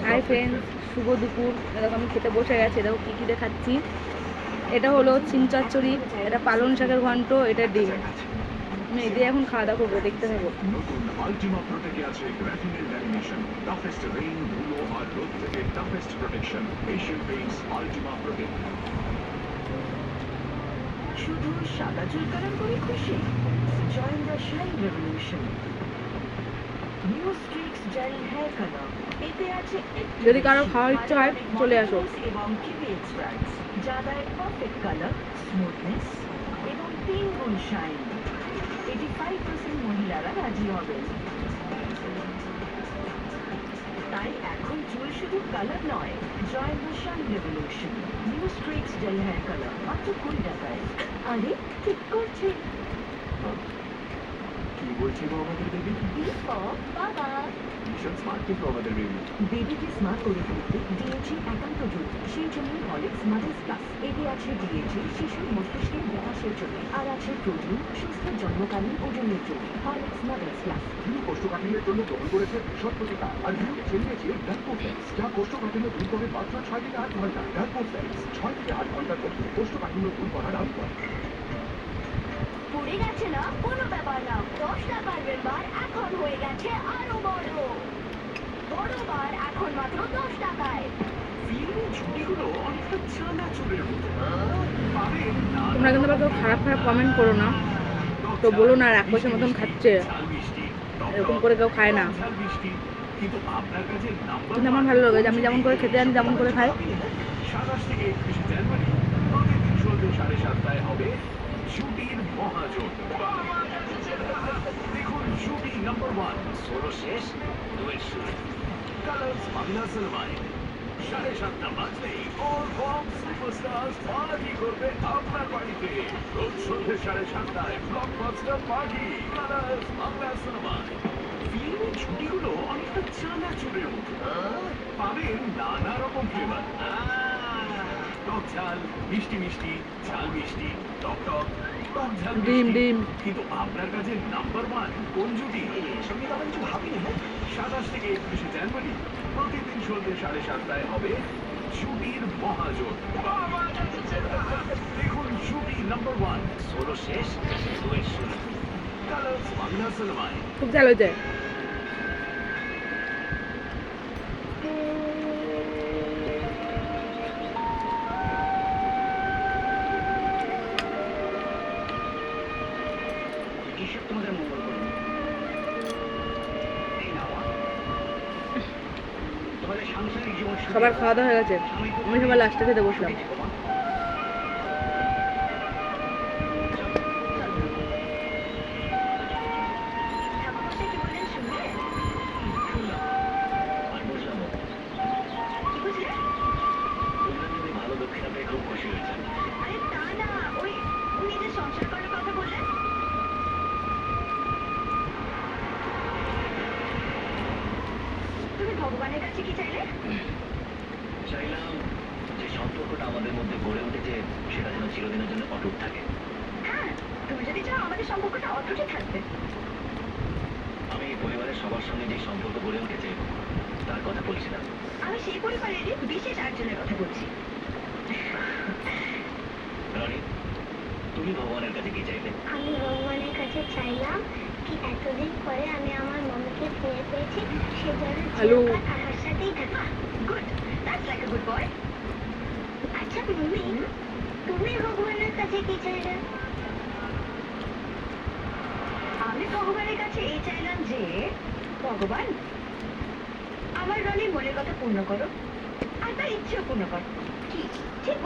Hi friends, শুভ দুপুর। এরকম আমি খেতে বসে গেছি। দেখো কী কী দেখাচ্ছি। এটা হলো চিন চচ্চড়ি, এটা পালং শাকের ঘন্ট, এটা ডিম। আমি এই দিয়ে এখন খাওয়া দাওয়া করবো, দেখতে থাকবো। নতুন আল্টিমা প্রোটেকে আছে গ্রাফিনের ল্যামিনেশন, টাফেস্ট রেইন, ধুলো আর রোদ থেকে toughest protection. Asian Paints Ultima Protek. শুধু সাদা চুল কালার করে খুশি? Join the shine revolution. New Streax gel hair colour. এতে আছে যদি কারো খাওয়ার ইচ্ছা হয় চলে আসো। এবং কিউবি এক্সট্রাক্টস যা দেয় পারফেক্ট কালার, স্মুথনেস এবং 3 গুণ শাইন। 85% মহিলারা রাজি হবেন। তাই এখন চুল শুধু কালার নয়, join the shine revolution. New Streax gel hair colour মাত্র 20 টাকায়। আরে ঠিক করছে। কি বলছি গো আমাদের বেবি? বাবা, ভীষণ স্মার্ট কিন্তু আমাদের বেবি। বেবিকে স্মার্ট করে তুলতে ডিএচি একান্ত জরুরি। সেই জন্য হরলিক্স মাদার্স প্লাস। এতে আছে ডিএচি শিশুর মস্তিষ্কের বিকাশের জন্য, আর আছে প্রোটিন সুস্থ জন্মকালীন ওজনের জন্য। হরলিক্স মাদার্স প্লাস ভিউ কোষ্ঠকাঠিন্যের জন্য গ্রহণ করেছে ভীষণ প্রতিকার, আর ভিউকে ছড়িয়েছে ডার্কোফ্লেক্স, যা কোষ্ঠকাঠিন্য দূর করে মাত্র 6 থেকে 8 ঘন্টা। ডার্কোফ্লেক্স 6 থেকে 8 ঘন্টার মধ্যে কোষ্ঠকাঠিন্য দূর করার আবিষ্কার। পড়ে গেছে না, কোনো ব্যাপার না। 10 টাকার বার এখন হয়ে গেছে আরো বড়। বড় বার এখন মাত্র 10 টাকায়। ফিল্মের ছুটিগুলো অনেকটা চাঁদা চুলের মতো। পাবেন তোমরা কিন্তু আবার কেউ খারাপ খারাপ কমেন্ট করো না, তো বলো না আর 1 পয়সার মতন খাচ্ছে। এরকম করে কেউ খায় না, কিন্তু আপনার কাছে কিন্তু আমার ভালো লাগে যে আমি যেমন করে খেতে জানি তেমন করে খাই। 27 থেকে 31 জানুয়ারি প্রতিদিন সন্ধ্যে 7:30টায় হবে ছুটির মহাজোট। দেখুন ছুটি নাম্বার 1 ষোলো শেষ, 2 শুরু। কালার্স বাংলা সিনেমায় 7:30 বাজলেই অল বক্স সুপারস্টার্স পার্টি করবে আপনার বাড়িতে। রোজ সন্ধ্যে 7:30টায় ব্লকবাস্টার পার্টি কালার্স বাংলা সিনেমায়। ফিল্মের ছুটিগুলো অনেকটা চাঁদা চুলের মতো। পাবেন নানা রকম ফ্লেভার, টক ঝাল, মিষ্টি মিষ্টি, ঝাল মিষ্টি, টক টক, টক ঝাল ডিম মিষ্টি। ডিম কিন্তু আপনার কাছে নাম্বার 1 কোন জুটি? এর সঙ্গে তো কিছু ভাবিনি। 27 থেকে 31 জানুয়ারি প্রতিদিন সন্ধ্যে 7:30টায় হবে ছুটির মহাজোট। দেখুন ছুটি নাম্বার 1 ষোলো শেষ, 2 শুরু। কালার্স বাংলা সিনেমায়। খুব ভালো হয়েছে। ঈশ্বর তোমাদের মঙ্গল করুন। এই নাও তোমাদের সাংসারিক জীবন সবার খাওয়া দাওয়া হয়ে গেছে, আমি সবার লাস্টে খেতে বসলাম। ঠাকুরমশাই কি বললেন শুনলে? আর বুঝলাম কি বুঝলে? তুমি ভালো দক্ষিণা পেয়ে খুব খুশি হয়েছেন। আরে তা না, ওই উনি যে সংসার করার কথা বললেন। তুমি ভগবানের কাছে কি চাইলে? চাইলাম যে সম্পর্কটা আমাদের মধ্যে গড়ে উঠেছে সেটা যেন চিরদিনের জন্য অটুট থাকে। হ্যাঁ, তুমি যদি চাও আমাদের সম্পর্কটা অটুটই থাকবে। আমি পরিবারের সবার সঙ্গে যে সম্পর্ক গড়ে উঠেছে তার কথা বলছিলাম। আমি সেই পরিবারেরই বিশেষ একজনের কথা বলছি। রনি, তুমি ভগবানের কাছে কি চাইলে? আমি ভগবানের কাছে চাইলাম কি এতদিন পরে আমি আমার মমিকে ফিরে পেয়েছি, সে যেন হ্যালো। চিরকাল আমার সাথেই থাকে। Good, that's like a good boy. আচ্ছা মমি, তুমি ভগবানের কাছে কি চাইলে? আমি ভগবানের কাছে এই চাইলাম যে, ভগবান আমার রনির মনের কথা পূর্ণ করো, আর তার ইচ্ছেও পূর্ণ করো। কি ঠিক